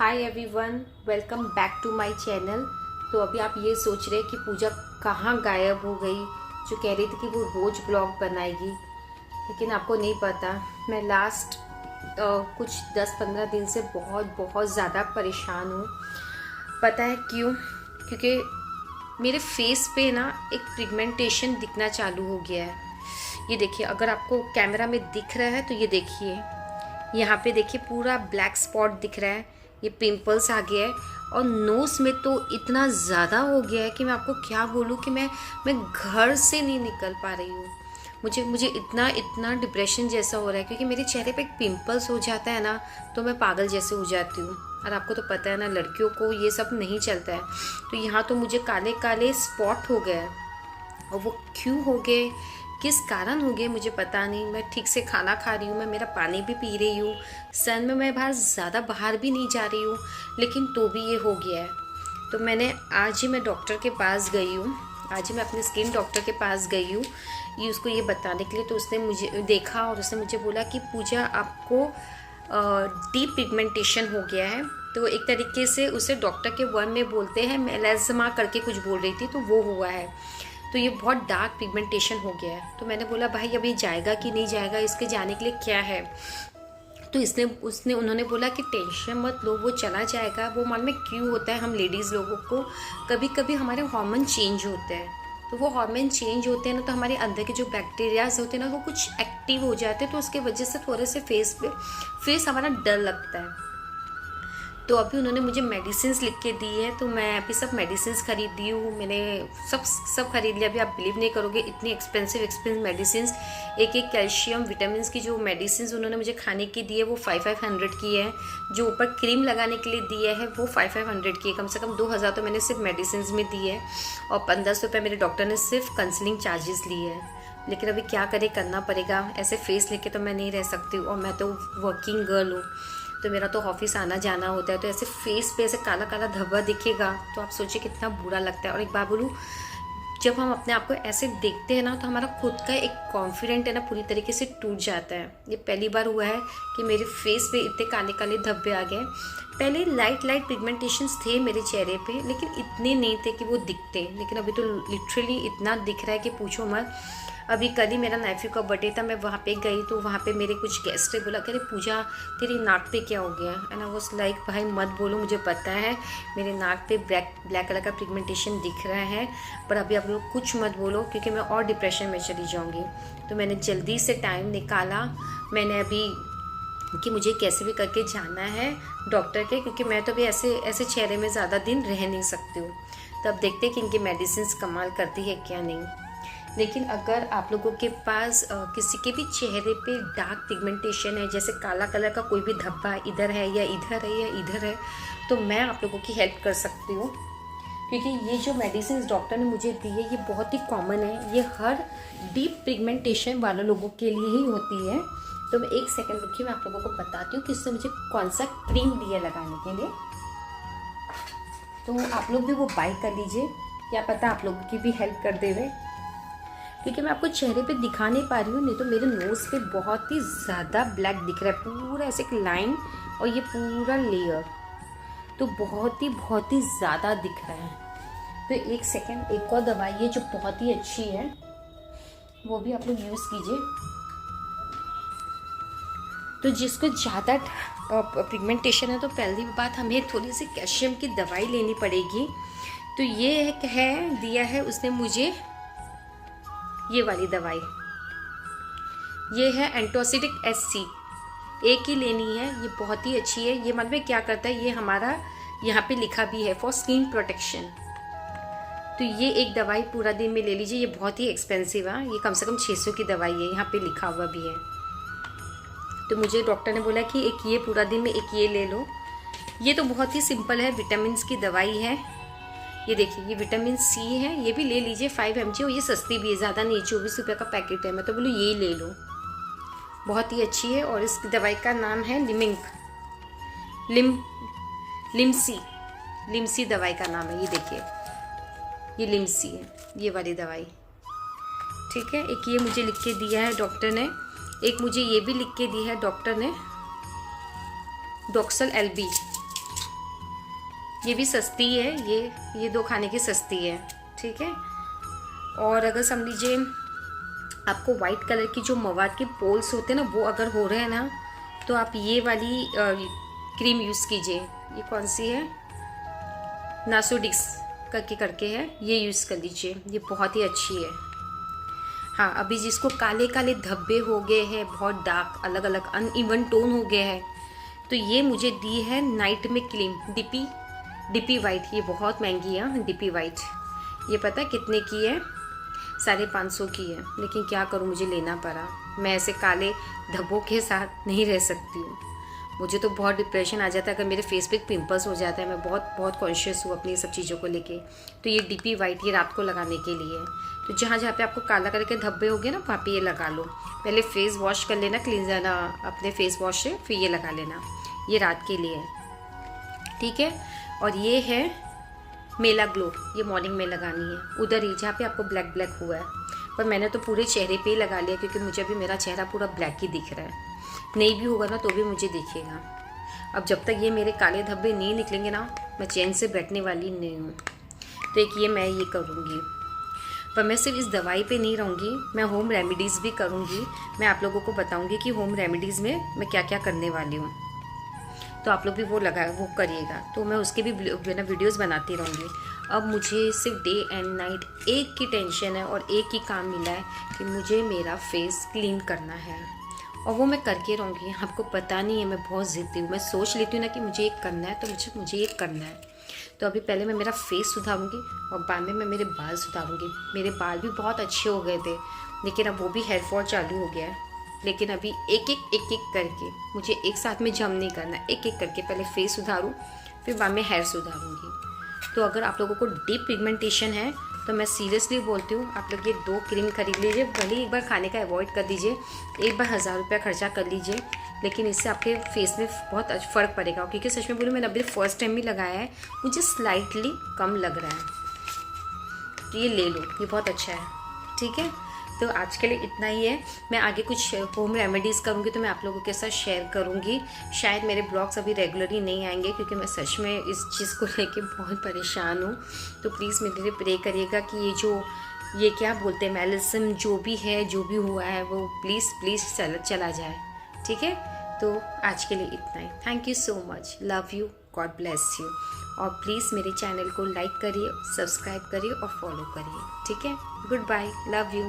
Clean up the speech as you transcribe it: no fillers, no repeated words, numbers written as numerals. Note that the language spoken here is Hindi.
Hi everyone, welcome back to my channel. तो अभी आप ये सोच रहे हैं कि पूजा कहाँ गायब हो गई, जो कह रही थी कि वो रोज़ ब्लॉग बनाएगी। लेकिन आपको नहीं पता, मैं लास्ट कुछ 10-15 दिन से बहुत बहुत ज़्यादा परेशान हूँ। पता है क्यों? क्योंकि मेरे फेस पे ना एक पिगमेंटेशन दिखना चालू हो गया है। ये देखिए, अगर आपको कैमरा में दिख रहा है तो ये देखिए, यहाँ पे देखिए पूरा ब्लैक स्पॉट दिख रहा है, ये पिंपल्स आ गया है। और नोज़ में तो इतना ज़्यादा हो गया है कि मैं आपको क्या बोलूँ कि मैं घर से नहीं निकल पा रही हूँ। मुझे इतना इतना डिप्रेशन जैसा हो रहा है, क्योंकि मेरे चेहरे पे एक पिंपल्स हो जाता है ना तो मैं पागल जैसे हो जाती हूँ। और आपको तो पता है ना, लड़कियों को ये सब नहीं चलता है। तो यहाँ तो मुझे काले काले स्पॉट हो गए, और वो क्यों हो गए, किस कारण हो गए मुझे पता नहीं। मैं ठीक से खाना खा रही हूँ, मैं मेरा पानी भी पी रही हूँ, सन में मैं ज़्यादा बाहर भी नहीं जा रही हूँ, लेकिन तो भी ये हो गया है। तो मैंने आज ही मैं डॉक्टर के पास गई हूँ, आज ही मैं अपने स्किन डॉक्टर के पास गई हूँ ये उसको ये बताने के लिए। तो उसने मुझे देखा और उसने मुझे बोला कि पूजा, आपको डीप पिगमेंटेशन हो गया है। तो एक तरीके से उसे डॉक्टर के वर्ड में बोलते हैं, मेलास्मा करके कुछ बोल रही थी, तो वो हुआ है। तो ये बहुत डार्क पिगमेंटेशन हो गया है। तो मैंने बोला भाई अभी जाएगा कि नहीं जाएगा, इसके जाने के लिए क्या है। तो उन्होंने बोला कि टेंशन मत लो, वो चला जाएगा। वो मालूम है क्यों होता है, हम लेडीज़ लोगों को कभी कभी हमारे हार्मोन चेंज होते हैं। तो वो हार्मोन चेंज होते हैं ना, तो हमारे अंदर के जो बैक्टीरियाज होते हैं ना, वो कुछ एक्टिव हो जाते हैं। तो उसके वजह से थोड़े से फेस हमारा डर लगता है। तो अभी उन्होंने मुझे मेडिसिन्स लिख के दी है, तो मैं अभी सब मेडिसिन्स खरीदी हूँ। मैंने सब खरीद लिया। अभी आप बिलीव नहीं करोगे, इतनी एक्सपेंसिव मेडिसिन्स। एक कैल्शियम विटामिन की जो मेडिसिन्स उन्होंने मुझे खाने की दी है वो 500 की है। जो ऊपर क्रीम लगाने के लिए दिया है वो 500 की है। कम से कम 2000 तो मैंने सिर्फ मेडिसिन्स में दी है, और 1500 रुपये मेरे डॉक्टर ने सिर्फ काउंसलिंग चार्जेस लिए हैं। लेकिन अभी क्या करे, करना पड़ेगा। ऐसे फेस लेके तो मैं नहीं रह सकती हूँ, और मैं तो वर्किंग गर्ल हूँ, तो मेरा तो ऑफिस आना जाना होता है। तो ऐसे फेस पे ऐसे काला काला धब्बा दिखेगा तो आप सोचिए कितना बुरा लगता है। और एक बात बोलूँ, जब हम अपने आप को ऐसे देखते हैं ना, तो हमारा खुद का एक कॉन्फिडेंट है ना, पूरी तरीके से टूट जाता है। ये पहली बार हुआ है कि मेरे फेस पे इतने काले काले धब्बे आ गए। पहले लाइट पिगमेंटेशंस थे मेरे चेहरे पे, लेकिन इतने नहीं थे कि वो दिखते। लेकिन अभी तो लिटरली इतना दिख रहा है कि पूछो मत। अभी कल ही मेरा नेफ्यू का बर्थडे था, मैं वहाँ पे गई तो वहाँ पे मेरे कुछ गेस्ट ने बोला, अरे पूजा तेरी नाक पे क्या हो गया। एंड आई वाज लाइक, भाई मत बोलो, मुझे पता है मेरे नाक पे ब्लैक कलर का पिगमेंटेशन दिख रहा है, पर अभी आप लोग कुछ मत बोलो, क्योंकि मैं और डिप्रेशन में चली जाऊँगी। तो मैंने जल्दी से टाइम निकाला, मैंने अभी कि मुझे कैसे भी करके जाना है डॉक्टर के, क्योंकि मैं तो भी ऐसे चेहरे में ज़्यादा दिन रह नहीं सकती हूँ। तो अब देखते हैं कि इनकी मेडिसिन कमाल करती है क्या नहीं। लेकिन अगर आप लोगों के पास किसी के भी चेहरे पे डार्क पिगमेंटेशन है, जैसे काला कलर का कोई भी धब्बा इधर है या इधर है या इधर है, तो मैं आप लोगों की हेल्प कर सकती हूँ। क्योंकि ये जो मेडिसिन डॉक्टर ने मुझे दी है ये बहुत ही कॉमन है, ये हर डीप पिगमेंटेशन वाले लोगों के लिए ही होती है। तो मैं एक सेकंड रुकिए, मैं आप लोगों को बताती हूँ कि इससे मुझे कौन सा क्रीम दिया लगाने के लिए। तो आप लोग भी वो बाय कर लीजिए, क्या पता आप लोगों की भी हेल्प कर देवे। क्योंकि मैं आपको चेहरे पे दिखा नहीं पा रही हूँ, नहीं तो मेरे नोज़ पे बहुत ही ज़्यादा ब्लैक दिख रहा है, पूरा ऐसे एक लाइन, और ये पूरा लेयर तो बहुत ही ज़्यादा दिख रहा है। तो एक सेकंड, एक और दवाई है जो बहुत ही अच्छी है, वो भी आप लोग यूज़ कीजिए। तो जिसको ज़्यादा पिगमेंटेशन है, तो पहली बात हमें थोड़ी सी कैल्शियम की दवाई लेनी पड़ेगी। तो ये है दिया है उसने मुझे, ये वाली दवाई, ये है एंटासिडिक SC, एक ही लेनी है। ये बहुत ही अच्छी है। ये मतलब क्या करता है, ये हमारा यहाँ पे लिखा भी है फॉर स्किन प्रोटेक्शन। तो ये एक दवाई पूरा दिन में ले लीजिए, ये बहुत ही एक्सपेंसिव है, ये कम से कम 600 की दवाई है, यहाँ पे लिखा हुआ भी है। तो मुझे डॉक्टर ने बोला कि एक ये पूरा दिन में एक ये ले लो। ये तो बहुत ही सिंपल है, विटामिन की दवाई है। ये देखिए, ये विटामिन C है, ये भी ले लीजिए 5 mg, और ये सस्ती भी है, ज़्यादा नहीं, 24 रुपये का पैकेट है। मैं तो बोलूँ यही ले लो, बहुत ही अच्छी है। और इस दवाई का नाम है लिमसी दवाई का नाम है। ये देखिए, ये लिमसी है, ये वाली दवाई, ठीक है। एक ये मुझे लिख के दिया है डॉक्टर ने, एक मुझे ये भी लिख के दी है डॉक्टर ने, डॉक्सल LB, ये भी सस्ती है, ये 2 खाने की सस्ती है, ठीक है। और अगर समझ लीजिए आपको वाइट कलर की जो मवाद के पोल्स होते हैं ना, वो अगर हो रहे हैं ना, तो आप ये वाली क्रीम यूज़ कीजिए। ये कौन सी है, नासोडिक्स करके है, ये यूज़ कर लीजिए, ये बहुत ही अच्छी है। हाँ, अभी जिसको काले काले धब्बे हो गए हैं, बहुत डार्क अलग अलग अनइवन टोन हो गए हैं, तो ये मुझे दी है नाइट में क्रीम डीपी वाइट। ये बहुत महंगी है डीपी वाइट। ये पता है कितने की है, 550 की है, लेकिन क्या करूँ, मुझे लेना पड़ा। मैं ऐसे काले धब्बों के साथ नहीं रह सकती हूँ। मुझे तो बहुत डिप्रेशन आ जाता है अगर मेरे फेस पे पिंपल्स हो जाता है। मैं बहुत कॉन्शियस हूँ अपनी सब चीज़ों को लेके। तो ये डीपी वाइट ये रात को लगाने के लिए है। तो जहाँ जहाँ पे आपको काला कलर के धब्बे हो गए ना, वहाँ पे ये लगा लो। पहले फेस वॉश कर लेना, क्लींजर ना अपने फेस वॉश से, फिर ये लगा लेना। ये रात के लिए है, ठीक है। और ये है मेला ग्लो, ये मॉर्निंग में लगानी है, उधर ही जहाँ पे आपको ब्लैक हुआ है। पर मैंने तो पूरे चेहरे पे ही लगा लिया, क्योंकि मुझे अभी मेरा चेहरा पूरा ब्लैक ही दिख रहा है। नहीं भी होगा ना तो भी मुझे दिखेगा। अब जब तक ये मेरे काले धब्बे नहीं निकलेंगे ना, मैं चैन से बैठने वाली नहीं हूँ। तो एक मैं ये करूँगी। पर मैं सिर्फ इस दवाई पे नहीं रहूँगी, मैं होम रेमेडीज़ भी करूँगी। मैं आप लोगों को बताऊँगी कि होम रेमेडीज़ में मैं क्या क्या करने वाली हूँ। तो आप लोग भी वो करिएगा। तो मैं उसके भी वीडियोस बनाती रहूँगी। अब मुझे सिर्फ डे एंड नाइट एक की टेंशन है और एक ही काम मिला है कि मुझे मेरा फेस क्लीन करना है, और वो मैं करके रहूँगी। आपको पता नहीं है, मैं बहुत ज़िद्दी हूँ। मैं सोच लेती हूँ ना कि मुझे ये करना है, तो मुझे ये करना है। तो अभी पहले मैं मेरा फेस सुधारूँगी और बाद में मैं मेरे बाल सुधारूँगी। मेरे बाल भी बहुत अच्छे हो गए थे, लेकिन अब वो भी हेयर फॉल चालू हो गया है। लेकिन अभी एक एक करके मुझे एक साथ में जम नहीं करना, एक एक करके पहले फेस सुधारूँ, फिर बाद में हेयर सुधारूँगी। तो अगर आप लोगों को डीप पिगमेंटेशन है तो मैं सीरियसली बोलती हूँ, आप लोग ये 2 क्रीम खरीद लीजिए। भले एक बार खाने का अवॉइड कर दीजिए, एक बार 1000 रुपया खर्चा कर लीजिए, लेकिन इससे आपके फेस में बहुत फ़र्क पड़ेगा। क्योंकि सच में बोलूँ, मैंने अभी फर्स्ट टाइम भी लगाया है, मुझे स्लाइटली कम लग रहा है। तो ये ले लो, ये बहुत अच्छा है, ठीक है। तो आज के लिए इतना ही है। मैं आगे कुछ होम रेमेडीज़ करूँगी तो मैं आप लोगों के साथ शेयर करूँगी। शायद मेरे ब्लॉग्स अभी रेगुलरली नहीं आएंगे, क्योंकि मैं सच में इस चीज़ को लेके बहुत परेशान हूँ। तो प्लीज़ मेरे लिए प्रे करिएगा कि ये क्या बोलते हैं, मेलिज्म जो भी है, जो भी हुआ है, वो प्लीज़ चला जाए, ठीक है। तो आज के लिए इतना ही। Thank you so much, love you, God bless you. और प्लीज़ मेरे चैनल को लाइक करिए, सब्सक्राइब करिए और फॉलो करिए, ठीक है। Good bye, love you.